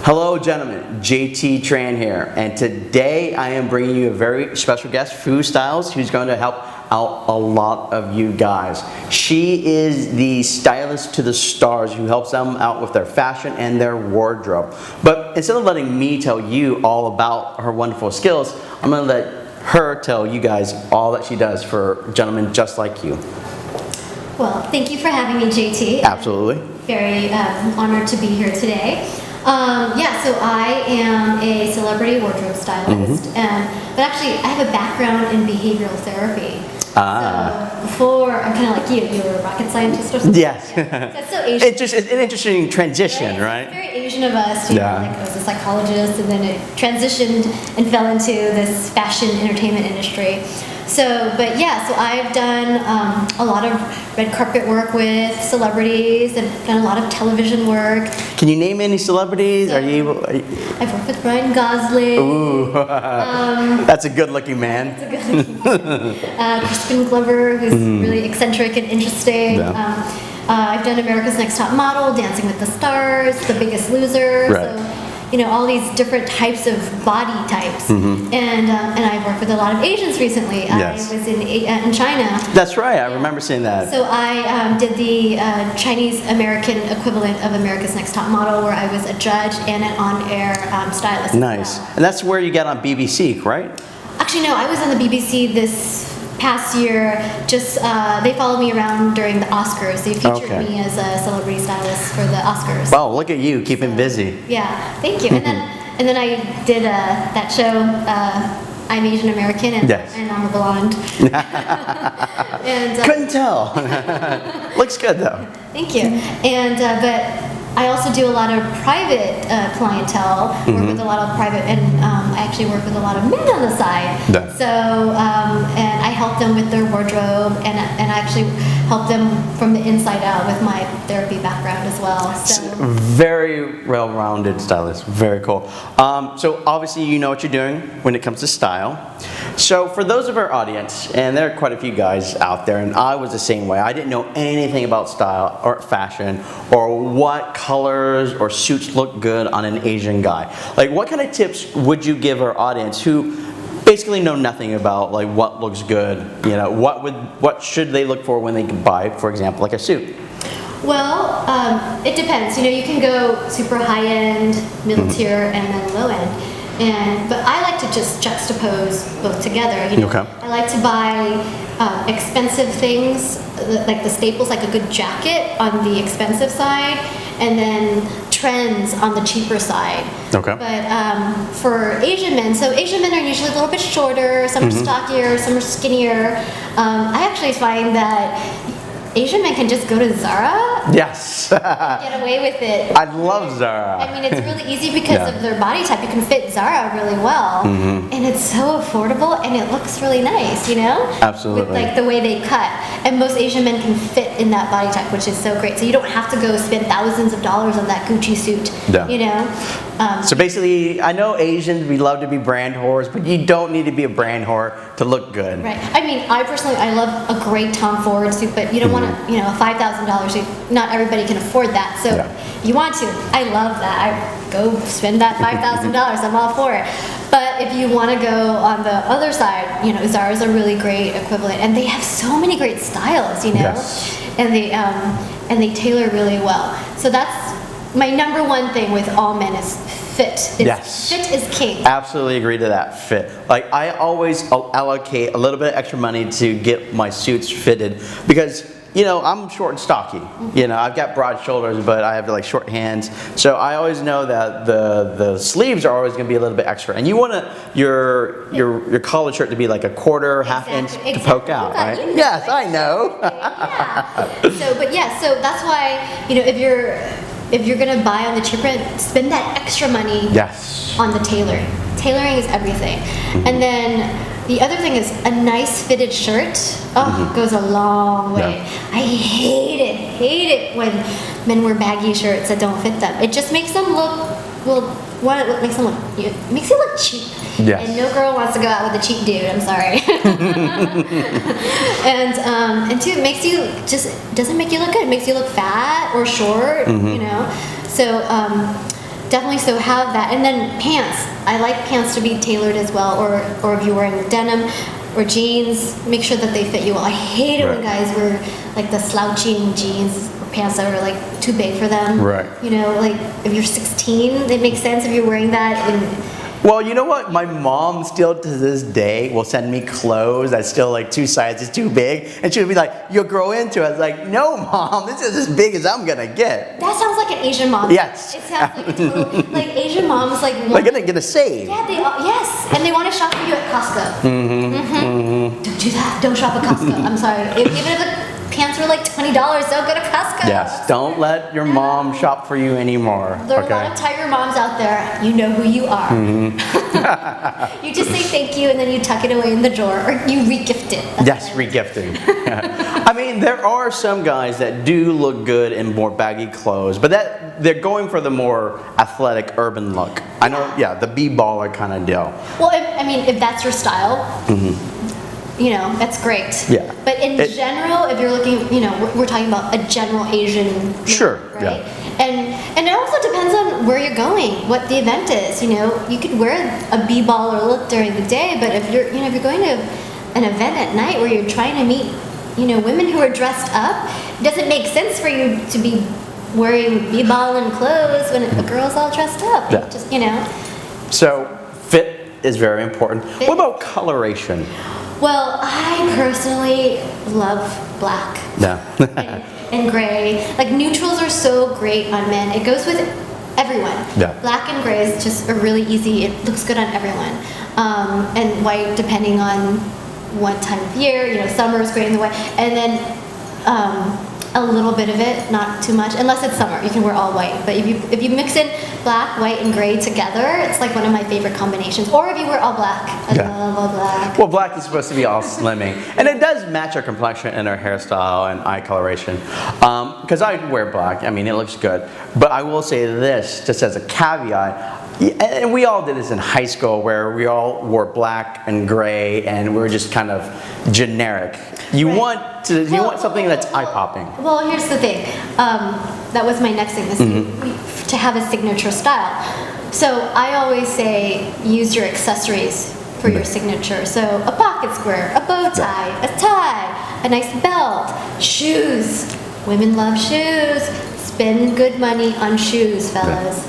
Hello gentlemen, JT Tran here, and today I am bringing you a very special guest, Phu Styles, who's going to help out a lot of you guys. She is the stylist to the stars who helps them out with their fashion and their wardrobe. But instead of letting me tell you all about her wonderful skills, I'm going to let her tell you guys all that she does for gentlemen just like you. Well, thank you for having me, JT. Absolutely. Very honored to be here today. Yeah, so I am a celebrity wardrobe stylist, but actually I have a background in behavioral therapy. So before, I'm kind of like you were a rocket scientist or something? Yes. Yeah. That's so Asian. It's just an interesting transition, right? It's very Asian of us, you know, like I was a psychologist and then it transitioned and fell into this fashion entertainment industry. So, but yeah, so I've done a lot of red carpet work with celebrities and done a lot of television work. Can you name any celebrities? So, I've worked with Gosling. Ooh, that's a good-looking man. That's a good-looking man. Crispin Glover, who's really eccentric and interesting. Yeah. I've done America's Next Top Model, Dancing with the Stars, The Biggest Loser. Right. So, you know, all these different types of body types, and I've worked with a lot of Asians recently. Yes. I was in China. That's right. I remember seeing that. So I did the Chinese American equivalent of America's Next Top Model, where I was a judge and an on-air stylist. Nice. And that's where you get on BBC, right? Actually, no. I was on the BBC this past year. Just they followed me around during the Oscars. They featured me as a celebrity stylist for the Oscars. Wow, look at you keeping busy. Yeah, thank you. And then I did that show. I'm Asian American and I'm a blonde. And couldn't tell. Looks good though. Thank you. And but I also do a lot of private clientele. Work with a lot of private, and I actually work with a lot of men on the side. Yeah. So and I help them with their wardrobe, and I actually help them from the inside out with my therapy background as well. So very well-rounded stylist. Very cool. So obviously you know what you're doing when it comes to style. So for those of our audience, and there are quite a few guys out there, and I was the same way. I didn't know anything about style or fashion or what colors or suits look good on an Asian guy. Like, what kind of tips would you give our audience who basically know nothing about like what looks good? You know, what should they look for when they buy, for example, like a suit? Well, it depends. You know, you can go super high end, middle tier, and then low end. But I like to just juxtapose both together. You know, I like to buy expensive things, like the staples, like a good jacket on the expensive side, and then trends on the cheaper side. But for Asian men, so Asian men are usually a little bit shorter, some are stockier, some are skinnier. I actually find that Asian men can just go to Zara. Yes. Get away with it. I love Zara. I mean, it's really easy because of their body type. You can fit Zara really well, and it's so affordable, and it looks really nice. You know, absolutely. With like the way they cut, and most Asian men can fit in that body type, which is so great. So you don't have to go spend thousands of dollars on that Gucci suit. Yeah. You know. So basically, I know Asians, we love to be brand whores, but you don't need to be a brand whore to look good. Right. I mean, I personally, I love a great Tom Ford suit, but you don't want to, you know, a $5,000 suit. Not everybody can afford that. So you want to. I love that. I go spend that $5,000. I'm all for it. But if you want to go on the other side, you know, Zara's a really great equivalent, and they have so many great styles, you know, and they tailor really well. So that's my number one thing with all men is fit. Fit is king. Absolutely agree to that. Fit. Like, I always allocate a little bit of extra money to get my suits fitted because, you know, I'm short and stocky. You know, I've got broad shoulders, but I have like short hands. So I always know that the sleeves are always going to be a little bit extra, and you want your collared shirt to be like a quarter, half inch to poke out, right? Yes, I know. So that's why, you know, if you're gonna buy on the cheaper end, spend that extra money on the tailoring. Tailoring is everything. And then the other thing is a nice fitted shirt goes a long way. I hate it when men wear baggy shirts that don't fit them. It just makes them look, it makes you look cheap. And no girl wants to go out with a cheap dude, I'm sorry. and two, it makes you doesn't make you look good. It makes you look fat or short, you know. So definitely so have that. And then pants. I like pants to be tailored as well, or if you're wearing denim or jeans, make sure that they fit you well. I hate it when guys wear like the slouching jeans or pants that are like too big for them. Right. You know, like if you're 16, it makes sense if you're wearing that. Well, you know what? My mom still to this day will send me clothes that's still like 2 sizes too big, and she'll be like, "You'll grow into it." I was like, "No, Mom, this is as big as I'm gonna get." That sounds like an Asian mom. Yes. It sounds like totally, like Asian moms like want, They're gonna save. Yeah, yes, and they want to shop for you at Costco. Don't do that. Don't shop at Costco. I'm sorry. Even if the pants were like $20, don't go to Costco. Yes. Don't let your mom shop for you anymore. There are a lot of tiger moms out there. You know who you are. You just say thank you and then you tuck it away in the drawer, or you re-gift it. Yes, regifting. I mean, there are some guys that do look good in more baggy clothes, but that they're going for the more athletic, urban look. I know, yeah, the b-baller kind of deal. Well, if that's your style, you know, that's great. Yeah. But in general, if you're looking, you know, we're talking about a general Asian look, Sure, right? yeah. And it also depends on where you're going, what the event is. You know, you could wear a b-baller look during the day, but if you're, you know, if you're going to an event at night where you're trying to meet, you know, women who are dressed up, it doesn't make sense for you to be wearing b-balling clothes when a girl's all dressed up. Yeah. Just, you know. So fit is very important. Fit. What about coloration? Well, I personally love black. Yeah. and gray. Like neutrals are so great on men. It goes with everyone. Yeah. Black and gray is just a really easy, it looks good on everyone. And white depending on what time of year, you know, summer is great in the white. And then a little bit of it, not too much, unless it's summer, you can wear all white. But if you mix in black, white, and gray together, it's like one of my favorite combinations. Or if you wear all black, I love all black. Well, black is supposed to be all slimming, and it does match our complexion and our hairstyle and eye coloration. Because I wear black, I mean, it looks good. But I will say this, just as a caveat, and we all did this in high school where we all wore black and gray and we were just kind of generic. You want something that's eye-popping. Well, here's the thing. That was my next thing, is to have a signature style. So I always say use your accessories for your signature. So a pocket square, a bow tie, a tie, a nice belt, shoes. Women love shoes. Spend good money on shoes, fellas.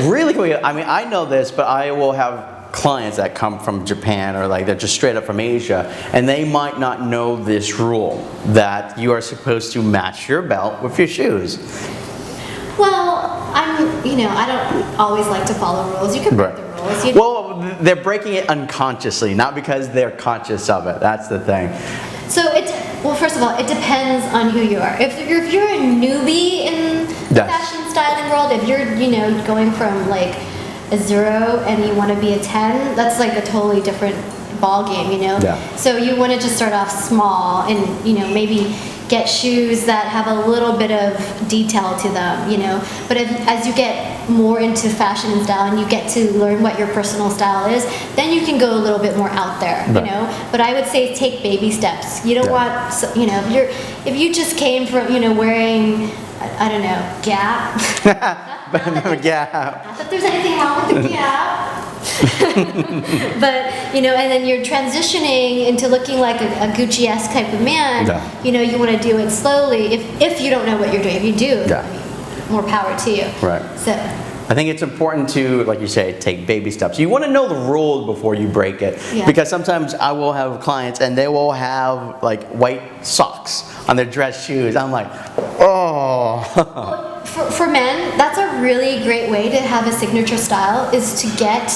Really quick, I mean, I know this, but I will have clients that come from Japan or like they're just straight up from Asia, and they might not know this rule that you are supposed to match your belt with your shoes. Well, I don't always like to follow rules. You can break the rules. Well, they're breaking it unconsciously, not because they're conscious of it. That's the thing. So well, first of all, it depends on who you are. If you're a newbie in the fashion styling world, if you're, you know, going from like a 0 and you want to be a 10, that's like a totally different ball game, you know? Yeah. So you want to just start off small and, you know, maybe get shoes that have a little bit of detail to them, you know? But as you get more into fashion and style and you get to learn what your personal style is, then you can go a little bit more out there, you know? But I would say take baby steps. You don't want, you know, if you just came from, you know, wearing, I don't know, Gap. But Gap. Not that there's anything wrong with the Gap. But, you know, and then you're transitioning into looking like a Gucci-esque type of man. Yeah. You know, you want to do it slowly. If you don't know what you're doing, if you do, more power to you. Right. So I think it's important to, like you say, take baby steps. You want to know the rules before you break it. Yeah. Because sometimes I will have clients and they will have like white socks on their dress shoes. I'm like, oh. For men, that's a really great way to have a signature style, is to get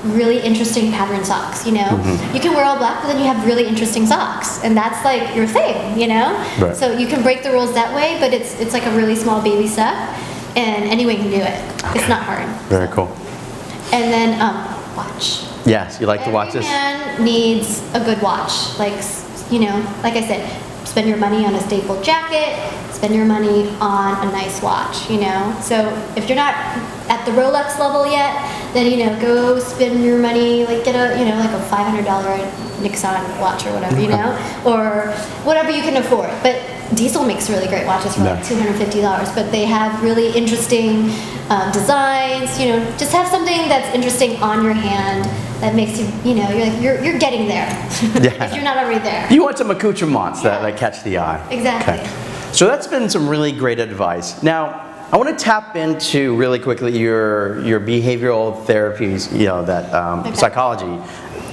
really interesting pattern socks, you know? You can wear all black, but then you have really interesting socks, and that's like your thing, you know? Right. So you can break the rules that way, but it's like a really small baby step, and anyone can do it. Okay. It's not hard. Very cool. And then watch. Yes, you like to watch this? Every man needs a good watch. Like, you know, like I said, spend your money on a staple jacket, spend your money on a nice watch, you know? So if you're not at the Rolex level yet, then, you know, go spend your money, like get a, you know, like a $500 Nixon watch or whatever, you know? Or whatever you can afford. But Diesel makes really great watches for like $250, but they have really interesting designs. You know, just have something that's interesting on your hand that makes you, you know, you're getting there. If you're not already there. You want some accoutrements that catch the eye. Exactly. Okay. So that's been some really great advice. Now, I want to tap into really quickly your behavioral therapies, you know, that psychology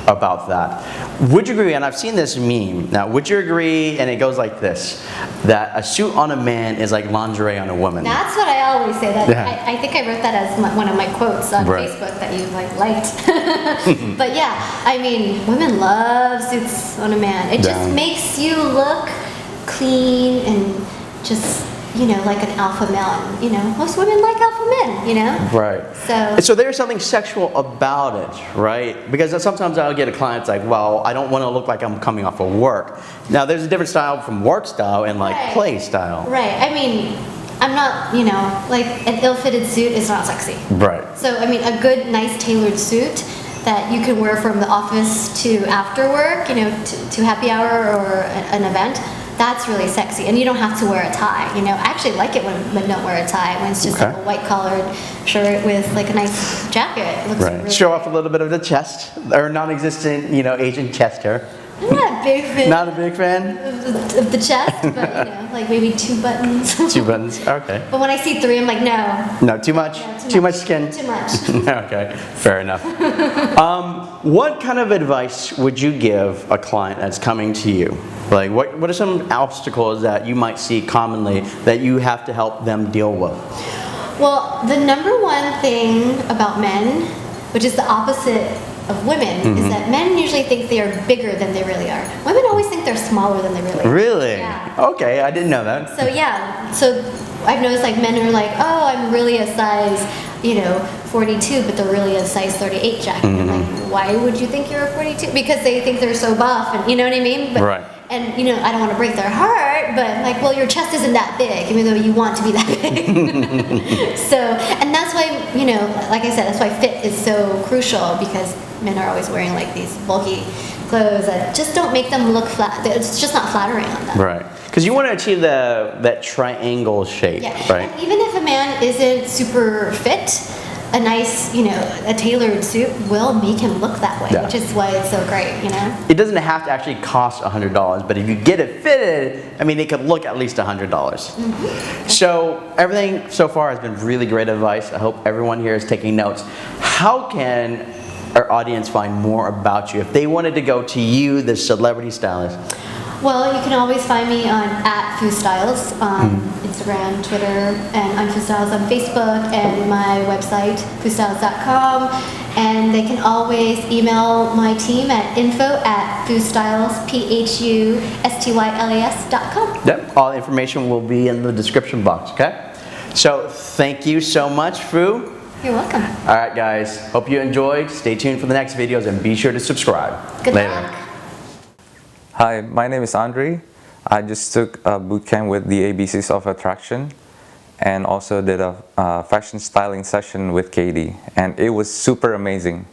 about that. Would you agree, and I've seen this meme, now would you agree, and it goes like this, that a suit on a man is like lingerie on a woman? That's what I always say. That I think I wrote that as one of my quotes on Facebook that you liked. But yeah, I mean, women love suits on a man. It just makes you look clean and just, you know, like an alpha male. And, you know, most women like alpha men, you know? Right. So there's something sexual about it, right? Because sometimes I'll get a client like, well, I don't want to look like I'm coming off of work. Now, there's a different style from work style and like play style. Right. I mean, I'm not, you know, like an ill-fitted suit is not sexy. Right. So, I mean, a good, nice tailored suit that you can wear from the office to after work, you know, to happy hour or an event, that's really sexy. And you don't have to wear a tie, you know. I actually like it when men don't wear a tie, when it's just like a white collared shirt with like a nice jacket. It looks really Show off a little bit of the chest, or non-existent, you know, Asian chest hair. I'm not a big fan. Not a big fan? Of the chest, but you know, like maybe 2 buttons. 2 buttons, okay. But when I see 3, I'm like, no. No, too much? Yeah, too much skin? Too much. Okay, fair enough. What kind of advice would you give a client that's coming to you? Like, what are some obstacles that you might see commonly that you have to help them deal with? Well, the number one thing about men, which is the opposite of women, is that men usually think they are bigger than they really are. Women always think they're smaller than they really are. Really? Yeah. Okay, I didn't know that. So yeah, so I've noticed like men are like, oh, I'm really a size, you know, 42, but they're really a size 38 jacket. I'm like, why would you think you're a 42? Because they think they're so buff, and you know what I mean? But, and you know, I don't want to break their heart, but like, well, your chest isn't that big, even though you want to be that big. So, and that's why, you know, like I said, that's why fit is so crucial, because men are always wearing like these bulky clothes that just don't make them look flat. It's just not flattering on them. Right. Because you want to achieve that triangle shape, right? And even if a man isn't super fit, a nice, you know, a tailored suit will make him look that way, which is why it's so great, you know? It doesn't have to actually cost $100, but if you get it fitted, I mean, it could look at least $100. So everything so far has been really great advice. I hope everyone here is taking notes. How can our audience find more about you if they wanted to go to you, the celebrity stylist? Well, you can always find me on @Phu Styles on Instagram, Twitter, and on Phu Styles on Facebook, and my website, phustyles.com. And they can always email my team at info@phustyles.com. Yep, all the information will be in the description box, okay? So thank you so much, Phu. You're welcome. All right, guys. Hope you enjoyed. Stay tuned for the next videos and be sure to subscribe. Good Later. luck. Hi, my name is Andre. I just took a bootcamp with the ABCs of Attraction and also did a fashion styling session with Katie, and it was super amazing.